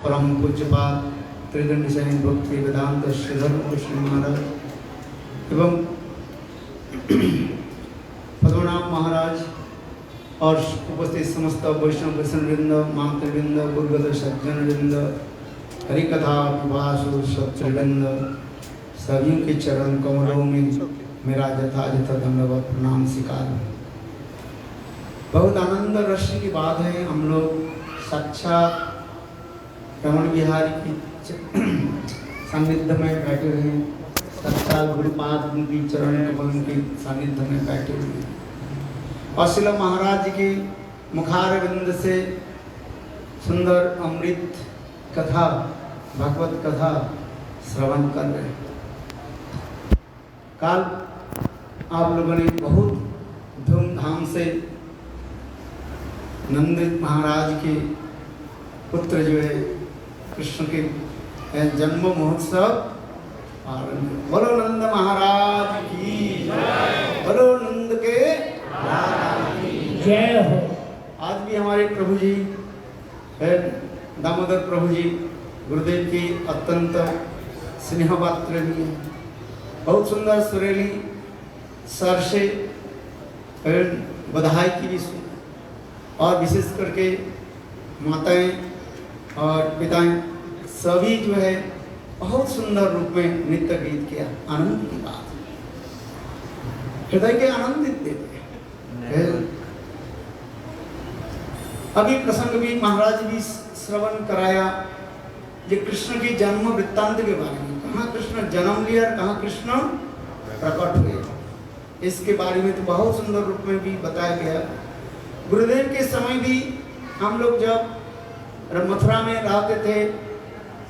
परम पूज्यपाद त्रिदंड सैन भक्ति वेदांत श्रीधर कृष्ण महाराज एवं पद्मनाभ महाराज और उपस्थित समस्त वैष्णव वृंद मातृवृंद गुरुगत सज्जन वृंद हरिकथा विभाषु सत्रिवृंद सभी के चरण कमलों में मेरा यथायथ धन्यवाद प्रणाम स्वीकार। बहुत आनंद रस की बात है, हम लोग साक्षात रमण बिहारी की सानिध्य में बैठे हुए हैं, साक्षात गुरुपाद उनकी चरण कमल के सानिध्य में बैठे हुए हैं और शिला महाराज की मुखार बिंद से सुंदर अमृत कथा भगवत कथा श्रवण कर रहे हैं। काल आप लोगों ने बहुत धूमधाम से नंद महाराज के पुत्र जो है कृष्ण के जन्म महोत्सव और बोलो नंद महाराज की बोलो नंद के जय हो। आज भी हमारे प्रभु जी दामोदर प्रभु जी गुरुदेव की अत्यंत स्नेह पात्र भी है। बहुत सुंदर सुरीली सर से बधाई की भी सुन और विशेष करके माताएं और पिताएं सभी जो है बहुत सुंदर रूप में नृत्य गीत किया। आनंद की बात, हृदय के आनंदित देते। अभी प्रसंग भी महाराज भी श्रवण कराया ये कृष्ण की जन्म वृत्तांत के बारे में, कहाँ कृष्ण जन्म लिया और कहाँ कृष्ण प्रकट हुए, इसके बारे में तो बहुत सुंदर रूप में भी बताया गया। गुरुदेव के समय भी हम लोग जब मथुरा में रहते थे,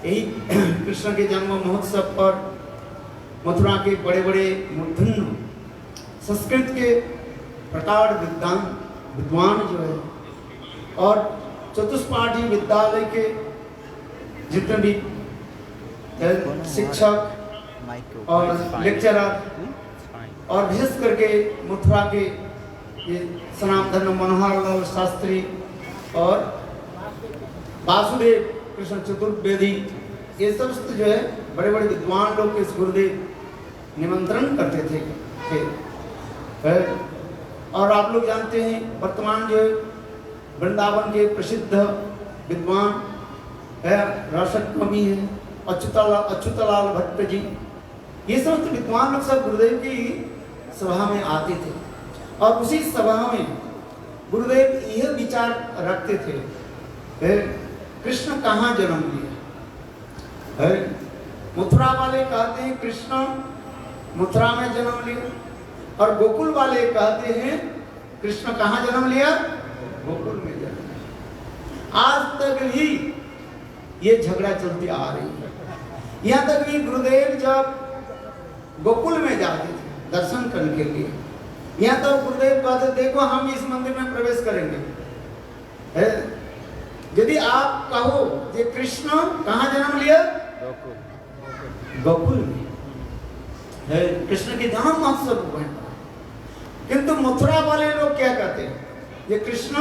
यही कृष्ण के जन्म महोत्सव पर मथुरा के बड़े बड़े मूर्धन्य संस्कृत के प्रकार विद्वान जो है और चतुष्पाठी विद्यालय के जितने भी शिक्षक और लेक्चरर और विशेष करके मथुरा के ये सनातन मनोहर लाल शास्त्री और वासुदेव कृष्ण चतुर्वेदी, ये सब जो है बड़े बड़े विद्वान लोग इस गुरुदेव निमंत्रण करते थे। और आप लोग जानते हैं वर्तमान जो वृंदावन के प्रसिद्ध विद्वान है रसक कवि है अच्युतलाल भट्ट जी, ये समस्त विद्वान लोग सब गुरुदेव की सभा में आते थे और उसी सभा में गुरुदेव यह विचार रखते थे कृष्ण कहाँ जन्म लिया। मथुरा वाले कहते हैं कृष्ण मथुरा में जन्म लिया और गोकुल वाले कहते हैं कृष्ण कहाँ जन्म लिया, गोकुल में जन्म लिया। आज तक भी ये झगड़ा चलती आ रही है। यहाँ तक भी गुरुदेव जब गोकुल में जाते थे दर्शन करने के लिए, यहाँ तो गुरुदेव कहते देखो हम इस मंदिर में प्रवेश करेंगे, यदि आप कहो कि कृष्ण कहाँ जन्म लिया, गोकुल में कृष्ण के जन्म महोत्सव है। किंतु मथुरा वाले लोग क्या कहते हैं, ये कृष्ण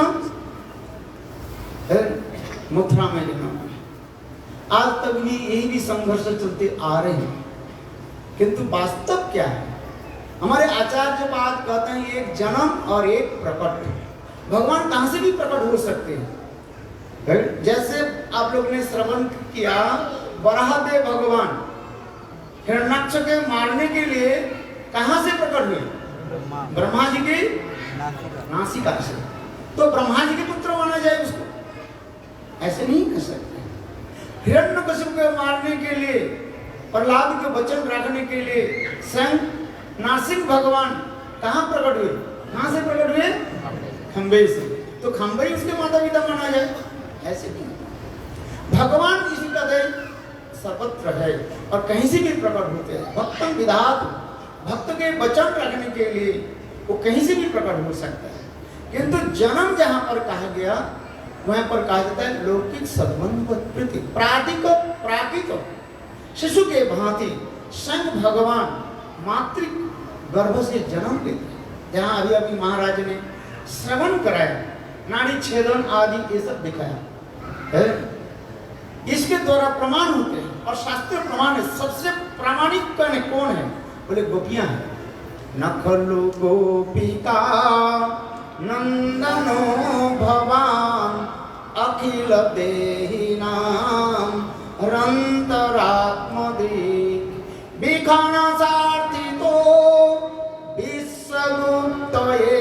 मथुरा में जन्म। आज तक भी यही भी संघर्ष चलते आ रहे हैं। किंतु वास्तव क्या है, हमारे आचार्य बात कहते हैं एक जन्म और एक प्रकट। भगवान कहां से भी प्रकट हो सकते हैं। जैसे आप लोग ने श्रवण किया वराहदेव भगवान हिरण्याक्ष के मारने के लिए कहां से प्रकट हुए, ब्रह्मा जी की नासिका से। तो ब्रह्मा जी के पुत्र माना जाए उसको, ऐसे नहीं कर सकते। हिरण्यकशिपु को मारने के लिए प्रहलाद के वचन रखने के लिए स्वयं नासिक भगवान कहाँ प्रकट हुए, कहाँ से प्रकट हुए, खंबे से। तो खंबे ही उसके माता पिता माना जाए, ऐसे नहीं। भगवान इसी का सर्वत्र है और कहीं से भी प्रकट होते हैं। भक्तन विधात, भक्त के वचन रखने के लिए वो कहीं से भी प्रकट हो सकता है। किंतु जन्म जहां पर कहा गया वहां पर कहा जाता है लौकिक सद्बंध प्रति प्राकृत शिशु के भांति स्वयं भगवान मातृ गर्भ से जन्म लेते हैं। जहां अभी अभी महाराज ने श्रवण कराया नाड़ी छेदन आदि ये सब दिखाया है। इसके द्वारा प्रमाण होते हैं और शास्त्रीय प्रमाण है। सबसे प्रामाणिक कौन है? बोले गोपियां हैं। न खलु गोपिका नंदनो भवान अखिल देहिनां रंतरात्मदिक् विखन सार्थितो विश्वगुप्तये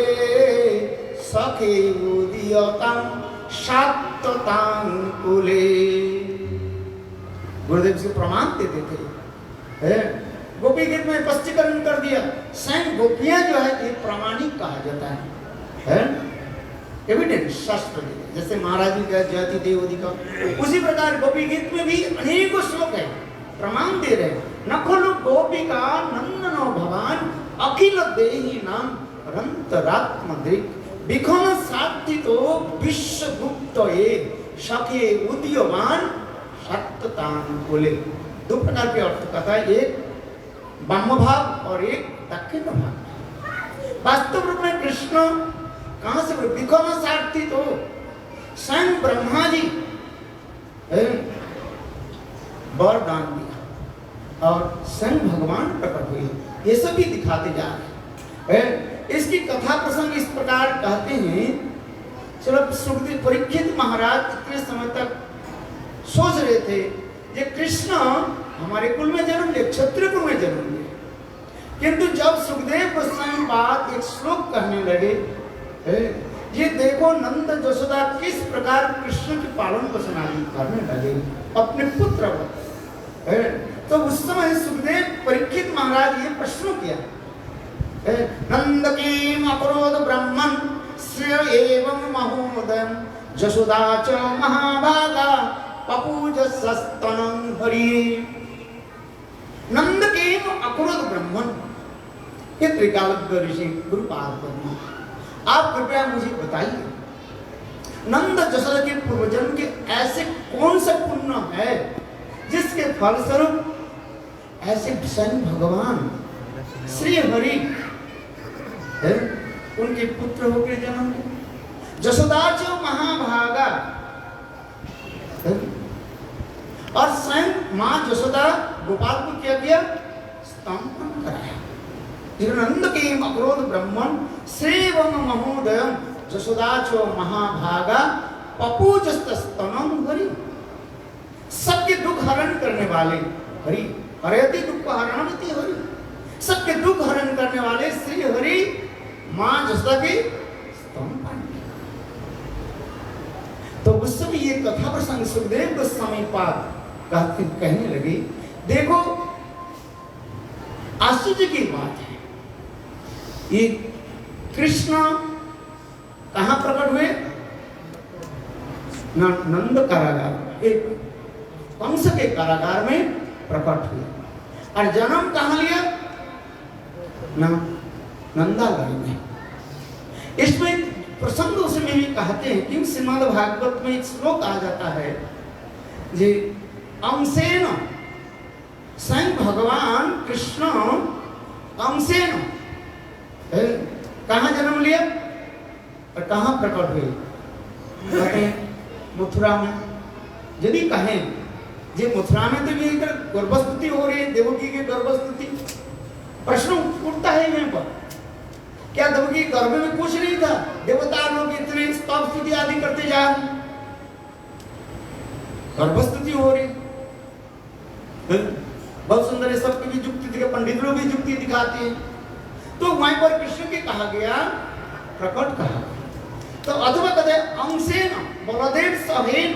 सखे उदीयतां शाक्ततां कुले। गुरुदेव से प्रमाण देते थे। गोपी गीत में स्पष्टीकरण कर दिया। स्वयं गोपियां जो है ये प्रामाणिक कहा जाता है एविडेंस शास्त्र में। जैसे महाराज जी का जयति देवोदी का, उसी प्रकार गोपी गीत में भी अनेकों श्लोक है प्रमाण दे रहे। न खलु गोपिका नंदनो भवान अखिल देही नाम रंतरात्मदिक् विखन सार्थितो विश्वगुप्तये सखे उदीयमान शाक्ततां कुले। दो प्रकार के अर्थ कथा, एक वाम भाग और एक दक्षिण भाग। वास्तव रूप में कृष्ण कहां से विखन सार्थित हो? स्वयं ब्रह्मा जी वरदान दिया और स्वयं भगवान प्रकट हुए। ये सब भी दिखाते जा रहे हैं। इसकी कथा प्रसंग इस प्रकार कहते हैं। चलो सुखदेव परीक्षित महाराज कितने समय तक सोच रहे थे ये कृष्ण हमारे कुल में जन्म ले, क्षत्रिय कुल में जन्म ले। किंतु जब सुखदेव गोस्वामी बात एक श्लोक कहने लगे, ये देखो नंद जसोदा किस प्रकार कृष्ण के पालन पोषण आदि करने लगे अपने पुत्र को। तो उस समय सुखदेव परीक्षित महाराज ये प्रश्न किया, नंद किम अकरोद ब्रह्मन् श्रेय एवं महोदयम् जसोदा च महाभागा पपूज सस्तनं हरि। नंद किम अकरोद ब्रह्मन्। ये त्रिकालज्ञ ऋषि गुरुपाद ब्रह्मा, आप कृपया मुझे बताइए नंद जसोदा के पूर्वजन्म के ऐसे कौन सा पुण्य है जिसके फलस्वरूप ऐसे स्वयं भगवान श्री हरि उनके पुत्र होकर जन्म लिया। जसोदा जो महाभागा और स्वयं मां जसोदा गोपाल को क्या किया? स्तंभन कराया। नंद के अक्रोध ब्रह्मन् श्रेवम महोदयम् जसोदाचो महाभागा पपूजस्तस्तनं हरि। सबके दुख हरण करने वाले हरि, हरयति दुख हरणति हरि। सबके दुख हरण करने वाले श्री हरि मां जसोदा के स्तंभन। तो उस समय ये कथा प्रसंग सुखदेव गोस्वामी पाद कहने लगे, देखो आश्चर्य की बात है, ये कृष्ण कहां प्रकट हुए? नंद कारागार, एक कंस के कारागार में प्रकट हुए। और जन्म कहां लिया? नंदालय में। इसमें प्रसंग उसमें भी कहते हैं कि श्रीमद् भागवत में एक श्लोक आ जाता है जी, अंशेन स्वयं भगवान कृष्ण अंशेन कहां जन्म लिया और कहां प्रकट हुए? मथुरा में। यदि कहें जे मथुरा में तो भी गर्भस्तुति हो रही है, देवकी की गर्भस्तुति, प्रश्न उठता है यहाँ पर, क्या देवकी गर्भ में कुछ नहीं था? देवता लोग इतने स्तव स्तुति आदि करते जा रहे, गर्भस्तुति हो रही, बहुत सुंदर है। सबकी भी युक्ति दिखा, पंडित लोग भी युक्ति दिखाते हैं। तो वहीं पर कृष्ण के कहा गया प्रकट कहा। तो अथवा कहते अंशेन बलदेव सहेन,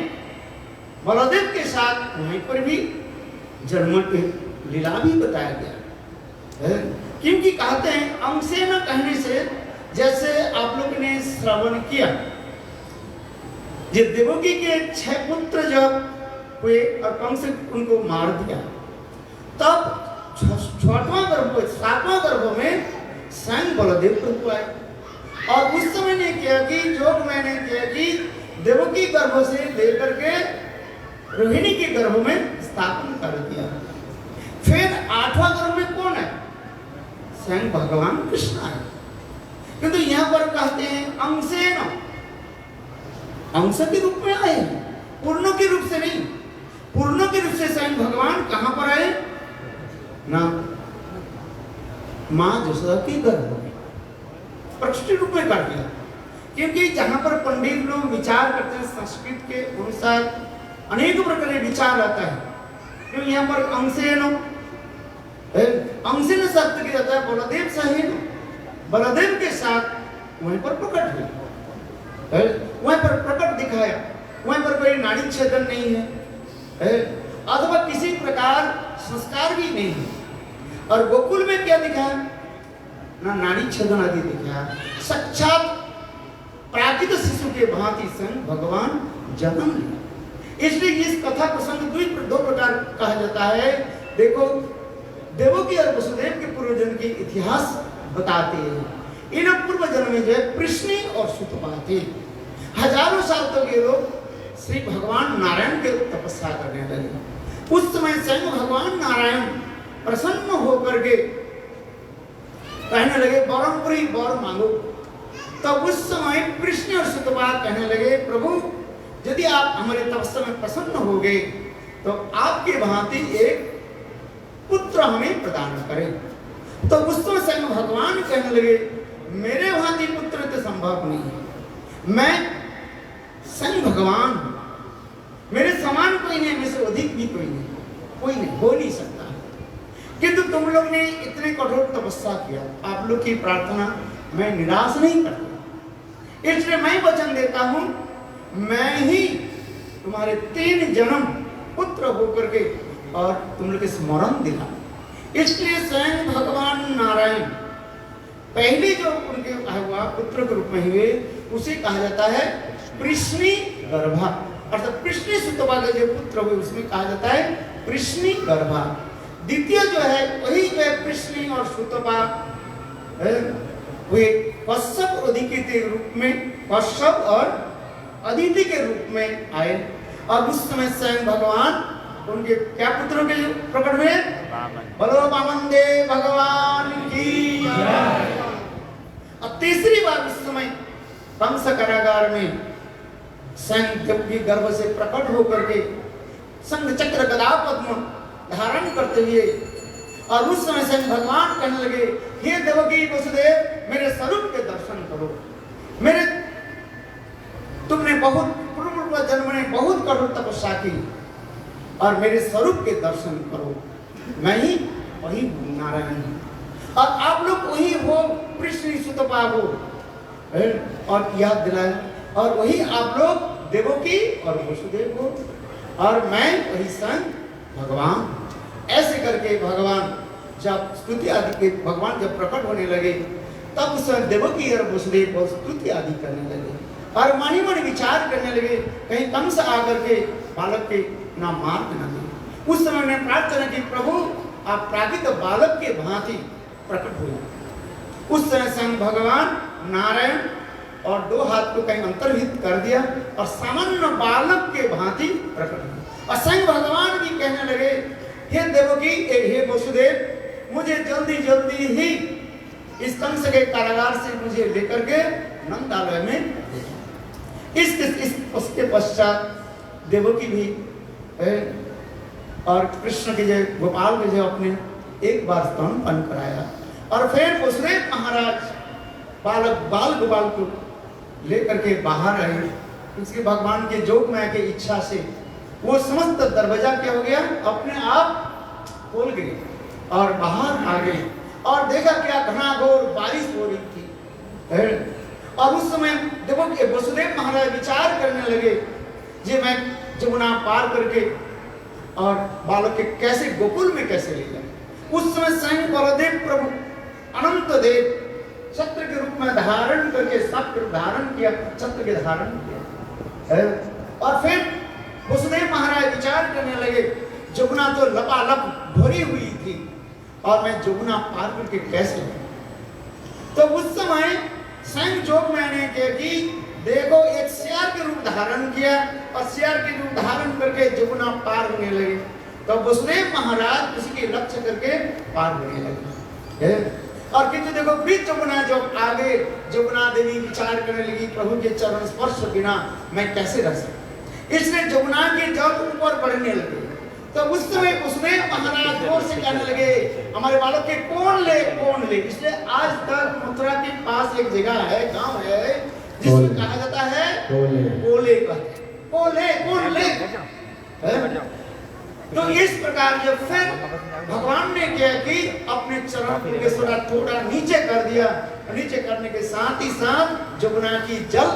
बलदेव के साथ वहीं पर भी जन्म की लीला भी बताया गया। क्योंकि कहते हैं अंशेन कहने से, जैसे आप लोग ने श्रवण किया जे देवकी के 6 पुत्र जब हुए और कंस उनको मार दिया, तब 6वां गर्भ 7वां गर्भ में स्वयं बलदेव प्रभु आए और उस समय ने किया कि जो मैंने किया कि देवकी गर्भ से लेकर के रोहिणी के गर्भ में स्थापन कर दिया। फिर 8वां गर्भ में कौन है? स्वयं भगवान कृष्ण है। किंतु यहाँ पर कहते हैं अंशेन, अंश के रूप में आए, पूर्ण के रूप से नहीं। पूर्ण के रूप से स्वयं भगवान कहां पर आए ना, मां जसोदा के गर्भ में प्रकट रूप में कर दिया। क्योंकि जहां पर पंडित लोग विचार करते हैं संस्कृत के अनुसार अनेक प्रकार के विचार आता है, क्योंकि यहाँ पर अंशेन शब्द किया जाता है बलदेव सहेन, बलदेव के साथ वहीं पर प्रकट हुआ, वहीं पर प्रकट दिखाया, वहीं पर कोई नाड़ी छेदन नहीं है अथवा किसी प्रकार संस्कार भी नहीं है। और गोकुल में क्या दिखाया ना, नाड़ी छेदन आदि दिखाया, साक्षात प्राकृत शिशु के भांति संग भगवान जन्म लिया। इसलिए इस कथा प्रसंग दो प्रकार कहा जाता है। देखो, देवकी और वसुदेव के पूर्व जन्म के इतिहास बताते हैं। इन पूर्व जन्म में जो है कृष्णी और सुतपा थे। हजारों साल तक ये लोग श्री भगवान नारायण के तपस्या करने लगे। उस समय स्वयं भगवान नारायण प्रसन्न होकर के कहने लगे बरमपुरी वर मांगो। तब उस समय कृष्ण और सुतपा कहने लगे प्रभु यदि आप हमारे तपस्या में प्रसन्न हो गए तो आपके भांति एक पुत्र हमें प्रदान करें। तो उस समय स्वयं भगवान कहने लगे मेरे भांति पुत्र तो संभव नहीं है, मैं स्वयं भगवान, मेरे समान कोई नहीं, मेरे से अधिक भी कोई नहीं, कोई नहीं हो नहीं सकता। किंतु तुम लोग ने इतने कठोर तपस्या किया, आप लोग की प्रार्थना मैं निराश नहीं करता, इसलिए मैं वचन देता हूं मैं ही तुम्हारे 3 जन्म पुत्र होकर के और तुम लोग के स्मरण दिला। इसलिए स्वयं भगवान नारायण पहले जो उनके हुआ पुत्र के रूप में हुए उसे कहा जाता है कृष्णी गर्भा, अर्थात कृष्णी सुतपा के जो पुत्र हुए उसमें कहा जाता है कृष्णी गर्भा। द्वितीय जो है वही जो है कृष्णी और सुतपा वे कश्यप और अदिति के रूप में, कश्यप और अदिति के रूप में आए। और उस समय स्वयं भगवान उनके क्या पुत्रों के प्रकट हुए, बोलो वामन देव भगवान की जय। अब तीसरी बार उस समय कंस कारागार में स्वयं देवकी गर्भ से प्रकट होकर के संग चक्र गदा पद्म धारण करते हुए, और उस समय स्वयं भगवान कहने लगे हे देवकी वसुदेव मेरे स्वरूप के दर्शन करो, मेरे तुमने बहुत पूर्व जन्म में बहुत कठोर तपस्या की और मेरे स्वरूप के दर्शन करो, मैं ही वही नारायण हूं और आप लोग वही हो कृष्ण सुतपा हो, और याद दिलाए, और वही आप लोग देवकी और वसुदेव हो और मैं वही स्वयं भगवान। ऐसे करके भगवान जब स्तुति आदि के भगवान जब प्रकट होने लगे तब उस समय देवकी और वसुदेव बहुत स्तुति आदि करने लगे और मणि मणि विचार करने लगे कहीं कंस आकर के बालक के ना मार न दे। उस समय ने प्रार्थना की प्रभु आप प्राकृत बालक के भांति प्रकट हुए। उस समय स्वयं भगवान नारायण और 2 हाथ को कहीं अंतर्हित कर दिया और सामान्य बालक के भांति प्रकट हुए। और स्वयं भगवान भी कहने लगे हे देवकी हे वसुदेव मुझे जल्दी जल्दी ही इस कंस के कारागार से मुझे लेकर के नंदालय में इस उसके पश्चात देवकी भी और कृष्ण के जो गोपाल के जो अपने एक बार स्तनपान कराया और फिर वसुदेव महाराज बाल गोपाल को लेकर के बाहर आए। उसके भगवान के जोग माया की इच्छा से वो समस्त दरवाजा क्या हो गया अपने आप खोल गए और बाहर आ गए और देखा क्या घनाघोर बारिश हो रही थी। और उस समय देखो वसुदेव महाराज विचार करने लगे जे मैं जमुना पार करके और बालक के कैसे गोकुल में कैसे ले जाए। उस समय स्वयं बलदेव प्रभु अनंत देव छत्र के रूप में धारण करके सब धारण किया, छत्र के धारण किया और फिर वसुदेव महाराज विचार करने लगे जमुना तो लपालप भरी हुई थी और मैं जमुना पार करके कैसे। तो उस समय स्वयं जोग मैंने किया कि देखो एक शेर के रूप धारण किया और शेर के रूप धारण करके जमुना पार होने लगे। तो वसुदेव महाराज उसी के लक्ष्य करके पार होने लगे। और किंतु देखो बीच जमुना जब आगे जमुना देवी विचार करने लगी प्रभु के चरण स्पर्श बिना मैं कैसे रह सकता, इसलिए जमुना के जल ऊपर बढ़ने लगे तो उस समय वसुदेव महाराज जोर से कहने लगे हमारे बालक के कौन ले। इसलिए आज तक मथुरा के पास एक जगह है, गांव है, जिसको कहा जाता है कोले कहते हैं। कोले कौन ले है? तो इस प्रकार जब फिर भगवान ने क्या कि अपने चरण को थोड़ा नीचे कर दिया, नीचे करने के साथ ही साथ जमुना की जल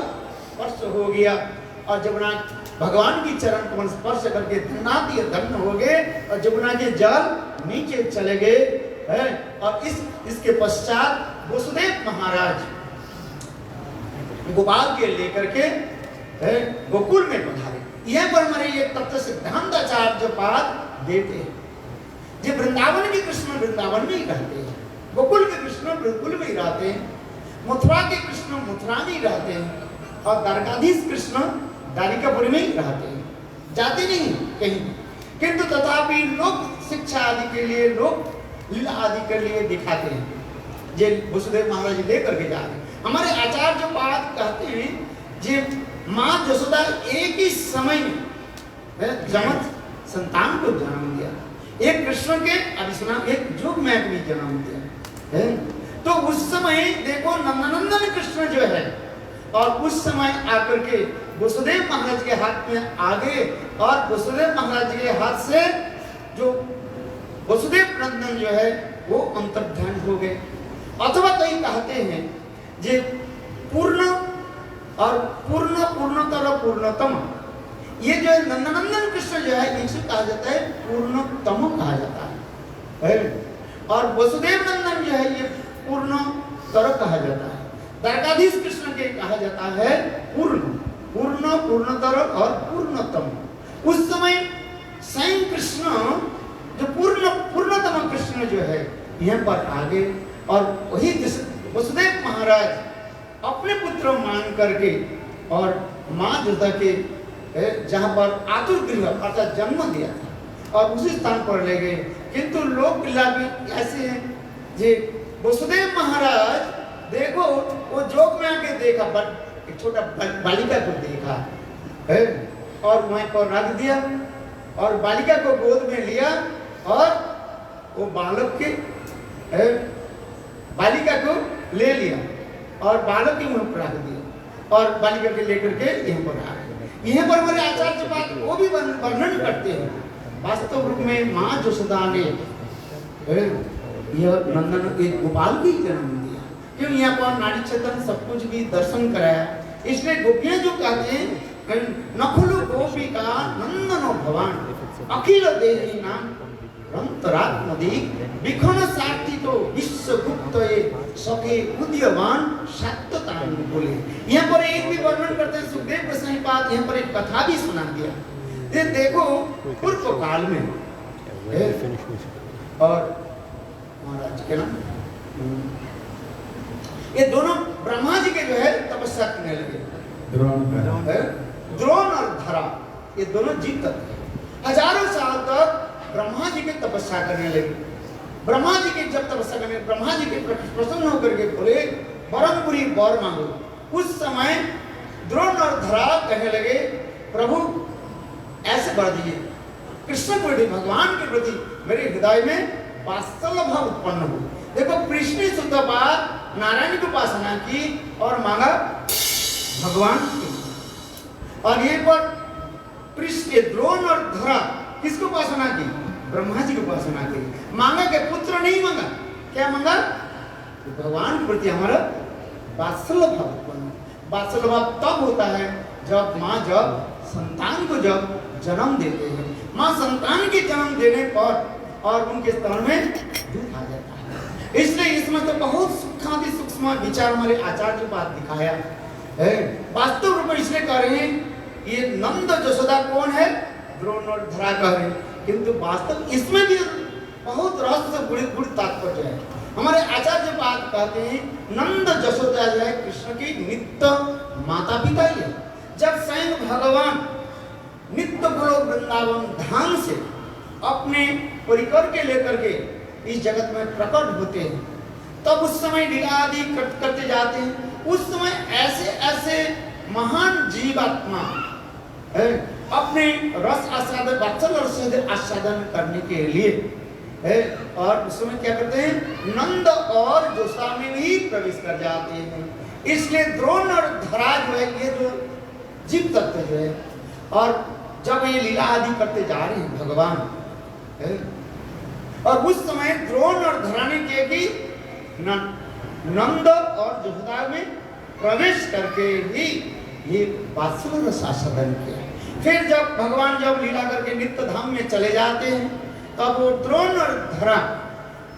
स्पर्श हो गया और जमुना भगवान की चरण को स्पर्श करके धन्य हो गए और जमुना के जल नीचे चले गए है। और इसके पश्चात वसुदेव महाराज गोपाल के लेकर के गोकुल में पधारे। यह पर हमारे ये तत्व सिद्धांत आचार्य पाद देते हैं। जो वृंदावन के कृष्ण वृंदावन में ही रहते हैं, गोकुल के कृष्ण गोकुल में ही रहते हैं, मथुरा के कृष्ण मथुरा में ही रहते हैं और द्वारकाधीश कृष्ण द्वारिकापुरी में ही रहते हैं, जाते नहीं कहीं। किंतु तथापि लोग शिक्षा आदि के लिए, लोग लीला आदि के लिए दिखाते हैं। जे वसुदेव महाराज जी लेकर के जा रहे हैं। हमारे आचार्य पाद कहते हैं जे माँ यशोदा एक ही समय में जमत संतान को जन्म दिया, एक कृष्ण के अभिष्णाम एक जोग में भी जन्म दिया है। तो उस समय देखो नंदनंदन कृष्ण जो है और उस समय आकर के वसुदेव महाराज के हाथ में आ गए और वसुदेव महाराज के हाथ से जो वसुदेव नंदन जो है वो अंतर्ध्यान हो गए। अथवा कई कहते हैं जे पूर्ण और पूर्णतर पूर्णतम, ये जो नंदनंदन कृष्ण जो है इसे कहा जाता है पूर्णतम कहा जाता है और वसुदेव नंदन जो है ये पूर्णतर कहा जाता है। द्वारकाधीश कृष्ण के कहा जाता है पूर्ण पूर्णतर और पूर्णतम। उस समय स्वयं कृष्ण जो पूर्णतम कृष्ण जो है यहाँ पर आ गए और वही वसुदेव महाराज अपने पुत्र मान करके और माँ यशोदा के जहाँ पर आतुर गृह अर्थात जन्म दिया था और उसी स्थान पर ले गए। किंतु लोग ऐसे हैं जे वसुदेव महाराज देखो वो जोग में आके देखा, बट एक छोटा बालिका को देखा है और वहीं पर रख दिया और बालिका को गोद में लिया और वो बालक के बालिका को ले लिया और बालक के मुंह पर रख दिया और बालिका के लेकर के यहाँ पर आ गए। यहाँ पर हमारे आचार्य बात वो भी वर्णन करते हैं। वास्तव रूप में माँ यशोदा ने यह नंदन एक गोपाल की जन्म दिया, क्यों यहाँ पर नारी चेतन सब कुछ भी दर्शन कराया। इसलिए गोपियां जो कहते हैं नकुल गोपिका नंदनो भवान अखिल देही नाम रंतरात्मदी विखन सारथी तो विश्व गुप्त सके उदयवान सत्यतान बोले। यहाँ पर एक भी वर्णन करते हैं सुखदेव गोस्वामी पाद, यहाँ पर एक कथा भी सुना दिया। ये देखो पूर्व काल में और महाराज के नाम ये दोनों ब्रह्मा जी के जो है तपस्या करने लगे। द्रोण और धरा ये दोनों जीव तत्व हजारों साल तक ब्रह्मा जी के तपस्या करने लगे। ब्रह्मा जी के जब तपस्या करने ब्रह्मा जी के प्रसन्न होकर के बोले बरमपुरी वर मांगो। उस समय द्रोण और धरा कहने लगे प्रभु ऐसे वर दीजिए, कृष्ण प्रति भगवान के प्रति मेरे हृदय में वात्सल्य भाव उत्पन्न हो। देखो कृष्ण शुद्ध बात नारायण की उपासना की और मांगा भगवान की, और ये पर कृष्ण द्रोण और धरा किसको उपासना की? ब्रह्मा जी की उपासना की। मांगा के पुत्र नहीं मांगा, क्या मांगा? तो भगवान के प्रति हमारा वात्सल्य भाव उत्पन्न। वात्सल्य भाव तब होता है जब माँ जब संतान को जब जन्म देते हैं, माँ संतान के जन्म देने पर और उनके स्तन में दूध आ जाता है। इसलिए इसमें तो बहुत सूक्ष्म सूक्ष्म विचार हमारे आचार्य बात दिखाया है। वास्तव रूप में इसलिए कह रहे हैं ये नंद यशोदा कौन है? द्रोण और धरा कह रहे हैं, किंतु वास्तव इसमें भी बहुत रहस्य गुड़ तात्पर्य है। हमारे आचार्य बात कहते हैं नंद यशोदा जो है कृष्ण की नित्य माता पिता ही है। जब स्वयं भगवान नित्य गोलोक वृंदावन धाम से अपने परिकर के लेकर के इस जगत में प्रकट होते हैं, तब उस समय लीला आदि करते जाते हैं। उस समय ऐसे ऐसे महान जीवात्मा है अपने रस आस्वादन वात्सल्य रस आस्वादन करने के लिए है, और उस समय क्या करते हैं, नंद और जोसा में भी प्रवेश कर जाते हैं। इसलिए द्रोण और धरा जो है ये जो जीव तत्व जो है, और जब ये लीला आदि करते जा रहे हैं भगवान है, और उस समय द्रोण और धरा ने किया कि नंद और जोधा में प्रवेश करके ही ये वात्सल्य रस आस्वादन किया। फिर जब भगवान जब लीला करके नित्य धाम में चले जाते हैं, तब वो द्रोण और धरा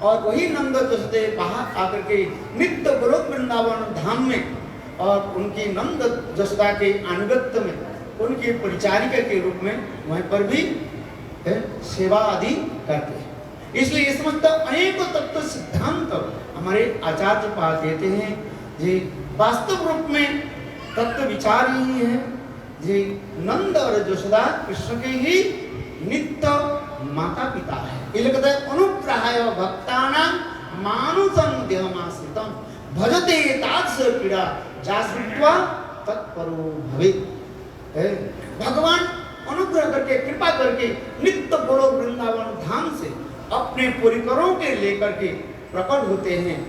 और वही नंद जोसदेव बाहर आकर के नित्य गोलोक वृंदावन धाम में और उनकी नंद जसोदा के अनुगत्य में उनकी परिचारिका के रूप में वहीं पर भी सेवा आदि करते हैं। इसलिए ये समझता अनेक तत्व सिद्धांत हमारे आचार्य पाद देते हैं, जी वास्तव रूप में तत्व विचार ही है, जी नंद और जसोदा कृष्ण के ही नित्य माता पिता है। ये कहते हैं अनुग्रहाय भक्तानां मानुषं देहमाश्रितं भजते तादृश पीड़ा जाश्रित्वा तत्परो भवेत्। भगवान अनुग्रह करके कृपा करके नित्य गोलोक वृंदावन धाम से अपने परिकरों के लेकर के प्रकट होते हैं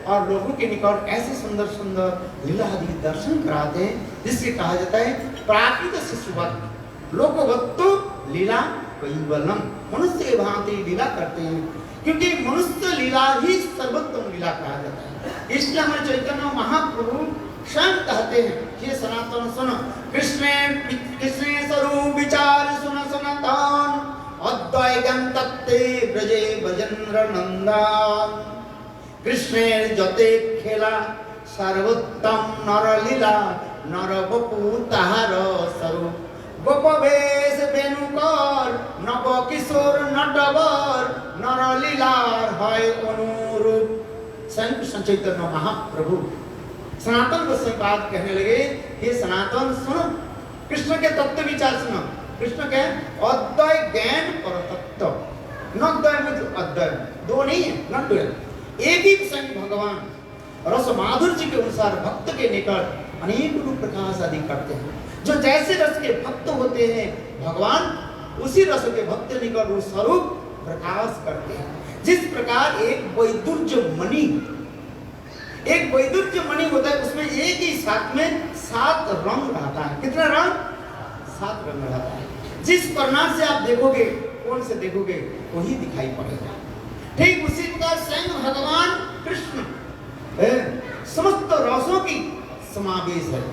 और लोगों के निकट ऐसे सुंदर सुंदर लीला आदि दर्शन कराते हैं, जिससे कहा जाता है प्राकृत शिशुवत् लोकवत्तु लीला कैवलम। मनुष्य के भांति लीला करते हैं, क्योंकि मनुष्य लीला ही सर्वोत्तम लीला कहा जाता है। इसलिए हमारे चैतन्य महाप्रभु स्वयं कहते हैं, ये सनातन सुनो कृष्ण स्वरूप विचार सुन सनातन अद्वैतम तत्ते ब्रजे भजन नंदन। कृष्ण जते खेला सर्वोत्तम नर लीला नर बपु ताहार स्वरूप गोपवेश बेनुकर नव किशोर नटवर नर लीलार है अनुरूप। स्वयं कृष्ण चैतन्य महाप्रभु सनातन गोस्वामी कहने लगे, ये सनातन सुनो कृष्ण के तत्व विचार सुनो। कृष्ण के अद्वय ज्ञान पर तत्व नद्वय में अद्वय दो नहीं है, नद्वय एक ही स्वयं भगवान रस माधुर्य के अनुसार भक्त के निकट अनेक रूप प्रकाश आदि करते हैं। जो जैसे रस के भक्त होते हैं भगवान उसी रस के भक्त निकट वो स्वरूप प्रकाश करते हैं। जिस प्रकार एक वैदुर्य मणि होता है, उसमें एक ही साथ में 7 रंग रहता है। कितने रंग? 7 रंग रहता है। जिस प्रकार से आप देखोगे, कौन से देखोगे वही दिखाई पड़ेगा। ठीक उसी प्रकार स्वयं भगवान कृष्ण समस्त रसों की समावेश है।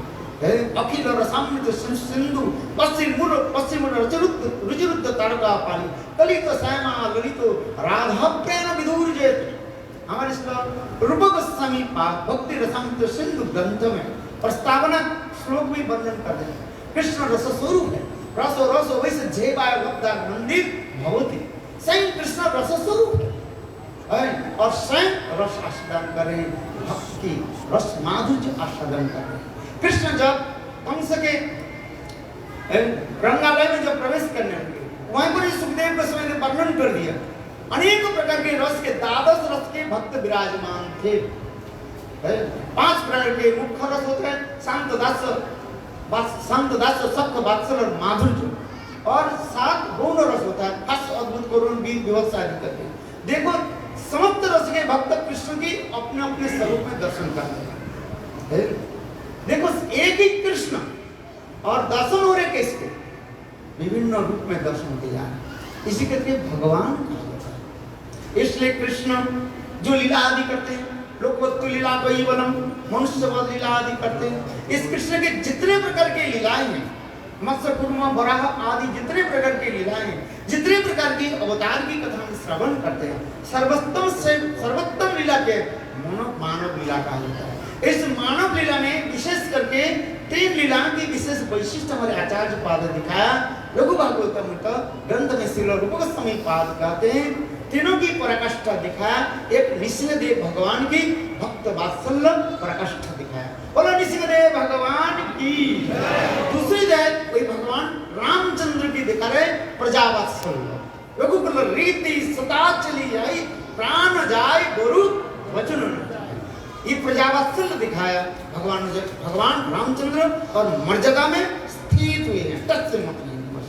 अखिल रसामृत सिंधु पश्चिम रुचिरुद्ध तारका पाली कलित श्यामा ललित राधा प्रेम विदुर्जेत। हमारे रूप गोस्वामी भक्ति रसामृत सिंधु ग्रंथ में प्रस्तावना श्लोक में वर्णन कर रहे हैं। कृष्ण रस स्वरूप है, रसो रसो वैसे जेवाय वक्ता मंदिर भवती। स्वयं कृष्ण रस स्वरूप है और स्वयं रस आस्वादन कर रहे हैं, भक्ति रस माधुर्य आस्वादन कर रहे हैं। कृष्ण जब कंस के रंगालय में जब प्रवेश करने लगे, वहीं पर सुखदेव गोस्वामी ने वर्णन कर दिया अनेक प्रकार के रस के 12 रस के भक्त विराजमान थे। 5 प्रकार के मुख्य रस होते हैं, शांत दास सख्त वात्सल्य और माधुर्य, और 7 गौण रस होता है, हस अद्भुत करुण वीर विभत्स आदि करते हैं। देखो समस्त रस के भक्त कृष्ण की अपने अपने स्वरूप में दर्शन करते हैं। देखो एक ही कृष्ण और दर्शन हो रहे किसके विभिन्न रूप में दर्शन होते जा रहे, इसी करके भगवान कहा जाता है। इसलिए कृष्ण जो लीला आदि करते हैं, लोकवत्तु लीला कैवलम मनुष्य वध लीला आदि करते हैं। इस कृष्ण के जितने प्रकार के लीलाएं हैं, मत्स्य कूर्म वराह आदि जितने प्रकार की लीलाएं हैं, जितने प्रकार की अवतार की कथा में श्रवण करते हैं, सर्वोत्तम लीला के मानव लीला कहा जाता है। इस मानव लीला में विशेष करके 3 लीलाओं की विशेष वैशिष्ट हमारे आचार्य पाद दिखाया। लघु भागवतम ग्रंथ में श्रील रूप गोस्वामी पाद कहते हैं, तीनों की पराकाष्ठा दिखाया। एक नृसिंहदेव भगवान की भक्त वात्सल्य पराकाष्ठा दिखाया, बोलो नृसिंहदेव भगवान की। दूसरी जगह कोई भगवान रामचंद्र की दिखा रहे प्रजा वात्सल्य, रघुकुल रीति सता चली आई प्राण जाय गुरु वचन न जाय। ये प्रजा वात्सल्य दिखाया भगवान रामचंद्र और मर्यादा में स्थित हुए हैं, टच से मत नहीं बस।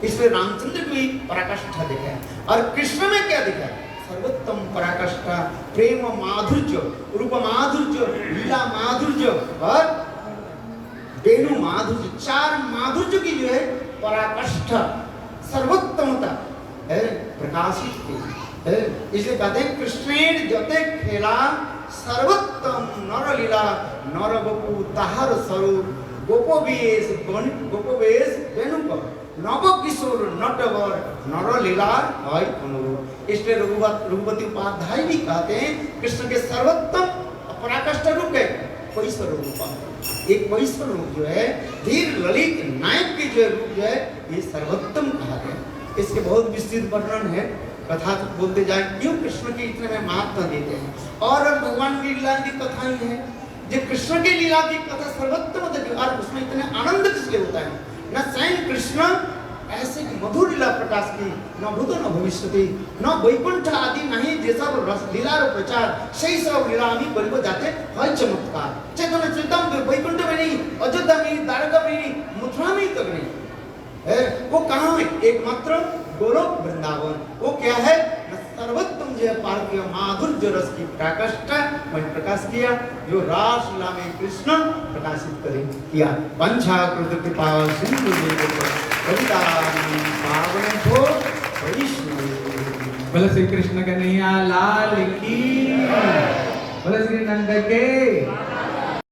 इसलिए रामचंद्र को भी पराकाष्ठा दिखाया। और कृष्ण में क्या दिखाया? सर्वोत्तम पराकाष्ठा, प्रेम माधुर्य, रूप माधुर्य, लीला माधुर्य और वेणु माधुर्य, चार माधुर्य की जो है पराकाष्ठा, सर्वोत्तमता है प्रकाशित की है। इसलिए कहते हैं कृष्णेर जते खेला सर्वोत्तम नर लीला, नर बपु ताहर स्वरूप, गोपवेश वेणुकर, नव किशोर नटवर नर लीलार भाई अनुरूप। इसलिए रघुपति उपाध्याय भी कहते हैं कृष्ण के सर्वोत्तम पराकाष्ठा रूप है पैश्वर रूप। एक पैश्वर रूप जो है धीर ललित नायक के जो रूप जो है ये सर्वोत्तम कहा गया। इसके बहुत विस्तृत वर्णन है, कथा तो बोलते जाए क्यों कृष्ण के इतने में महत्व देते हैं। और भगवान की लीला की कथाएं हैं, जो कृष्ण की लीला की कथा सर्वोत्तम होती है और उसमें इतने आनंद किसलिए होता है? न स्वयं कृष्ण ऐसे मधुर लीला प्रकाश की, न भूतो न भविष्यति, न वैकुंठ आदि नहीं जे सब लीला प्रचार सही सब लीला हमें बलिको जाते है चमत्कार। चैतन्य चैतन्य वैकुंठ में नहीं, अयोध्या में नहीं, द्वारका में नहीं, मथुरा में तक नहीं है। वो कहाँ है? एकमात्र गोलोक वृंदावन। वो क्या है? सर्वोत्तम जो पार्थिव माधुर्य रस की प्रकाष्ठा वही प्रकाश किया जो रास लीला में कृष्ण प्रकाशित करे किया। पंचा कृत कृपा सिंधु कविता पावन को वैष्णव। बोलो श्री कृष्ण कन्हैया लाल की, बोलो श्री नंद के।